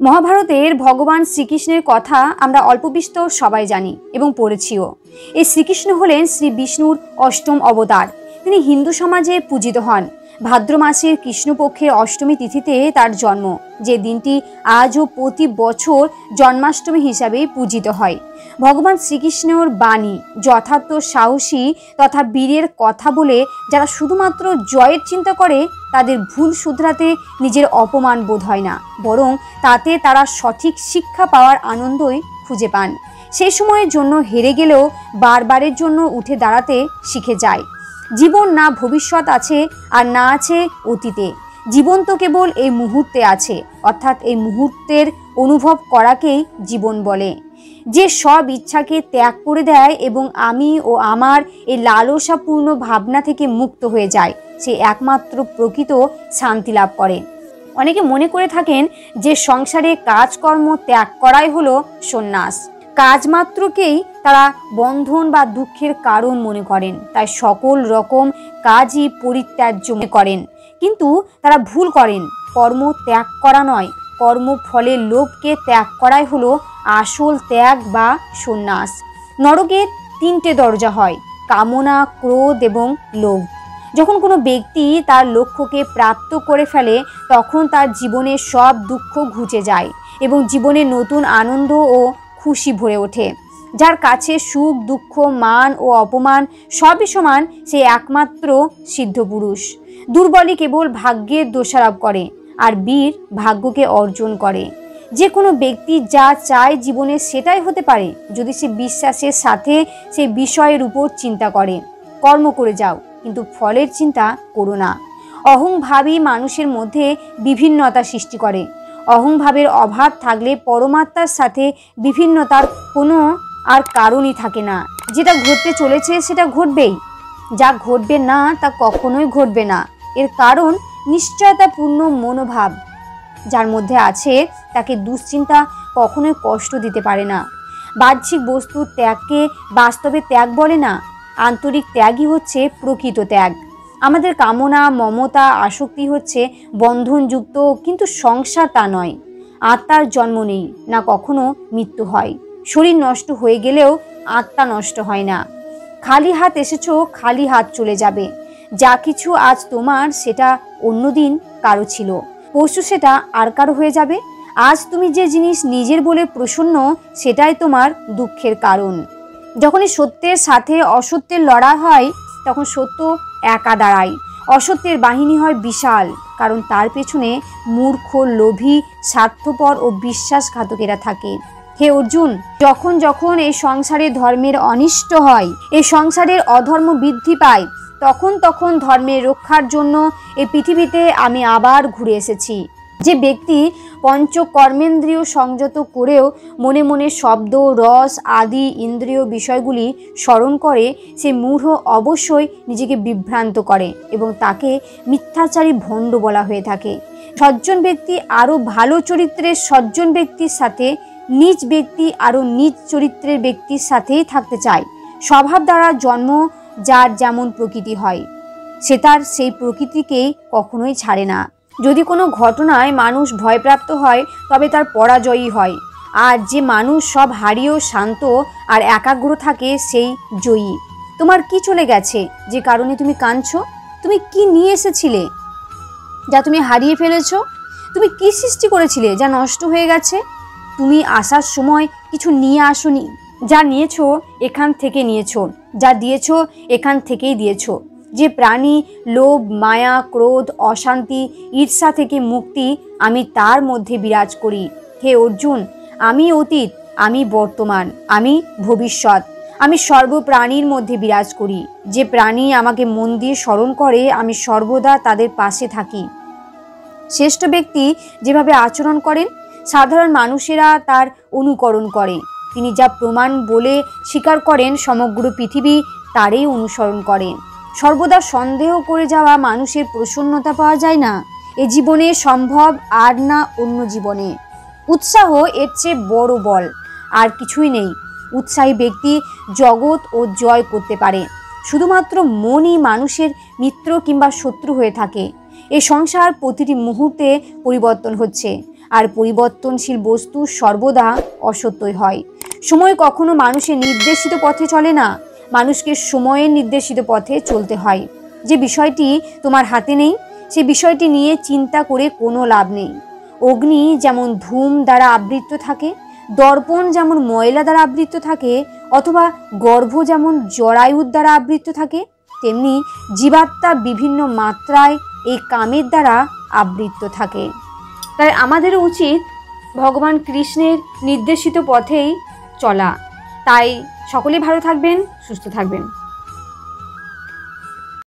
মহাভারতের ভগবান শ্রীকৃষ্ণের কথা আমরা অল্প বিস্তর সবাই জানি এবং পড়েছিও। এই শ্রীকৃষ্ণ হলেন শ্রী বিষ্ণুর অষ্টম অবতার। তিনি হিন্দু সমাজে পূজিত হন। ভাদ্র মাসের কৃষ্ণপক্ষের অষ্টমী তিথিতে তার জন্ম, যে দিনটি আজও প্রতি বছর জন্মাষ্টমী হিসাবে পূজিত হয়। ভগবান শ্রীকৃষ্ণর বাণী যথার্থ সাহসী তথা বীরের কথা বলে যারা শুধুমাত্র জয়ের চিন্তা করে তাদের ভুল শুধরাতে নিজের অপমান বোধ হয় না, বরং তাতে তারা সঠিক শিক্ষা পাওয়ার আনন্দই খুঁজে পান। সেই সময়ের জন্য হেরে গেলেও বারবারের জন্য উঠে দাঁড়াতে শিখে যায়। জীবন না ভবিষ্যৎ আছে আর না আছে অতীতে, জীবন তো কেবল এই মুহূর্তে আছে, অর্থাৎ এই মুহূর্তের অনুভব করাকেই জীবন বলে। যে সব ইচ্ছাকে ত্যাগ করে দেয় এবং আমি ও আমার এই লালসাপূর্ণ ভাবনা থেকে মুক্ত হয়ে যায়, সে একমাত্র প্রকৃত শান্তি লাভ করে। অনেকে মনে করে থাকেন যে সংসারে কাজকর্ম ত্যাগ করাই হলো সন্ন্যাস। কাজ মাত্রকেই তারা বন্ধন বা দুঃখের কারণ মনে করেন, তাই সকল রকম কাজই পরিত্যাজ্য মনে করেন। কিন্তু তারা ভুল করেন। কর্ম ত্যাগ করা নয়, কর্মফলের লোভকে ত্যাগ করাই হলো আসল ত্যাগ বা সন্ন্যাস। নরকের তিনটে দরজা হয়: কামনা, ক্রোধ এবং লোভ। যখন কোনো ব্যক্তি তার লক্ষ্যকে প্রাপ্ত করে ফেলে তখন তার জীবনের সব দুঃখ ঘুচে যায় এবং জীবনে নতুন আনন্দ ও খুশি ভরে ওঠে। যার কাছে সুখ, দুঃখ, মান ও অপমান সবই সমান, সে একমাত্র সিদ্ধ পুরুষ। দুর্বলই কেবল ভাগ্যের দোষারোপ করে আর বীর ভাগ্যকে অর্জন করে। যে কোনো ব্যক্তি যা চায় জীবনে সেটাই হতে পারে যদি সে বিশ্বাসের সাথে সেই বিষয়ের উপর চিন্তা করে। কর্ম করে যাও, কিন্তু ফলের চিন্তা করো না। অহংভাবী মানুষের মধ্যে বিভিন্নতা সৃষ্টি করে। অহংভাবের অভাব থাকলে পরমাত্মার সাথে বিভিন্নতার কোনো আর কারণই থাকে না। যেটা ঘটতে চলেছে সেটা ঘটবেই, যা ঘটবে না তা কখনোই ঘটবে না। এর কারণ নিশ্চয়তাপূর্ণ মনোভাব যার মধ্যে আছে তাকে দুশ্চিন্তা কখনোই কষ্ট দিতে পারে না। বাহ্যিক বস্তুর ত্যাগকে বাস্তবে ত্যাগ বলে না, আন্তরিক ত্যাগই হচ্ছে প্রকৃত ত্যাগ। আমাদের কামনা, মমতা, আসক্তি হচ্ছে বন্ধনযুক্ত, কিন্তু সংসার তা নয়। আত্মার জন্ম নেই, না কখনো মৃত্যু হয়। শরীর নষ্ট হয়ে গেলেও আত্মা নষ্ট হয় না। খালি হাত এসেছো, খালি হাত চলে যাবে। যা কিছু আজ তোমার সেটা অন্যদিন কারো ছিল, পরশু সেটা আর কারো হয়ে যাবে। আজ তুমি যে জিনিস নিজের বলে প্রসন্ন সেটাই তোমার দুঃখের কারণ। যখনই সত্যের সাথে অসত্যের লড়াই হয় তখন সত্য একা দাঁড়ায়, অসত্যের বাহিনী হয় বিশাল, কারণ তার পেছনে মূর্খ, লোভী, স্বার্থপর ও বিশ্বাসঘাতকেরা থাকে। হে অর্জুন, যখন যখন এই সংসারে ধর্মের অনিষ্ট হয়, এই সংসারের অধর্ম বৃদ্ধি পায়, তখন তখন ধর্মের রক্ষার জন্য এই পৃথিবীতে আমি আবার ঘুরে এসেছি। যে ব্যক্তি পঞ্চকর্মেন্দ্রিয় সংযত করেও মনে মনে শব্দ, রস আদি ইন্দ্রিয় বিষয়গুলি স্মরণ করে, সে মূঢ় অবশ্যই নিজেকে বিভ্রান্ত করে এবং তাকে মিথ্যাচারী ভণ্ড বলা হয়ে থাকে। সজ্জন ব্যক্তি আরও ভালো চরিত্রের সজ্জন ব্যক্তির সাথে, নীচ ব্যক্তি আরও নীচ চরিত্রের ব্যক্তির সাথেই থাকতে চায়। স্বভাব দ্বারা জন্ম যার যেমন প্রকৃতি হয়, সে তার সেই প্রকৃতিকেই কখনোই ছাড়ে না। যদি কোনো ঘটনায় মানুষ ভয়প্রাপ্ত হয় তবে তার পরাজয়ই হয়, আর যে মানুষ সব হারিয়েও শান্ত আর একাগ্র থাকে সেই জয়ী। তোমার কি চলে গেছে যে কারণে তুমি কাঁদছো? তুমি কি নিয়ে এসেছিলে যা তুমি হারিয়ে ফেলেছো? তুমি কি সৃষ্টি করেছিলে যা নষ্ট হয়ে গেছে? তুমি আসার সময় কিছু নিয়ে আসোনি। যা নিয়েছো এখান থেকে নিয়েছো, যা দিয়েছো এখান থেকেই দিয়েছো। যে প্রাণী লোভ, মায়া, ক্রোধ, অশান্তি, ঈর্ষা থেকে মুক্তি, আমি তার মধ্যে বিরাজ করি। হে অর্জুন, আমি অতীত, আমি বর্তমান, আমি ভবিষ্যৎ, আমি সর্বপ্রাণীর মধ্যে বিরাজ করি। যে প্রাণী আমাকে মন দিয়ে স্মরণ করে আমি সর্বদা তাদের পাশে থাকি। শ্রেষ্ঠ ব্যক্তি যেভাবে আচরণ করেন সাধারণ মানুষেরা তার অনুকরণ করে। তিনি যা প্রমাণ বলে স্বীকার করেন সমগ্র পৃথিবী তারই অনুসরণ করে। সর্বদা সন্দেহ করে যাওয়া মানুষের প্রসন্নতা পাওয়া যায় না। এ জীবনে সম্ভব আর না অন্য জীবনে। উৎসাহ এর চেয়ে বড় বল আর কিছুই নেই। উৎসাহী ব্যক্তি জগৎ ও জয় করতে পারে। শুধুমাত্র মনই মানুষের মিত্র কিংবা শত্রু হয়ে থাকে। এ সংসার প্রতিটি মুহূর্তে পরিবর্তন হচ্ছে। আর পরিবর্তনশীল বস্তু সর্বদা অসত্যই হয়। সময় কখনো মানুষের নির্দেশিত পথে চলে না, মানুষকে সময়ের নির্দেশিত পথে চলতে হয়। যে বিষয়টি তোমার হাতে নেই সে বিষয়টি নিয়ে চিন্তা করে কোনো লাভ নেই। অগ্নি যেমন ধূম দ্বারা আবৃত থাকে, দর্পণ যেমন ময়লা দ্বারা আবৃত থাকে, অথবা গর্ভ যেমন জরায়ুর দ্বারা আবৃত থাকে, তেমনি জীবাত্মা বিভিন্ন মাত্রায় এই কামের দ্বারা আবৃত থাকে। তাই আমাদেরও উচিত ভগবান কৃষ্ণের নির্দেশিত পথেই চলা। তাই সকলেই ভালো থাকবেন, সুস্থ থাকবেন।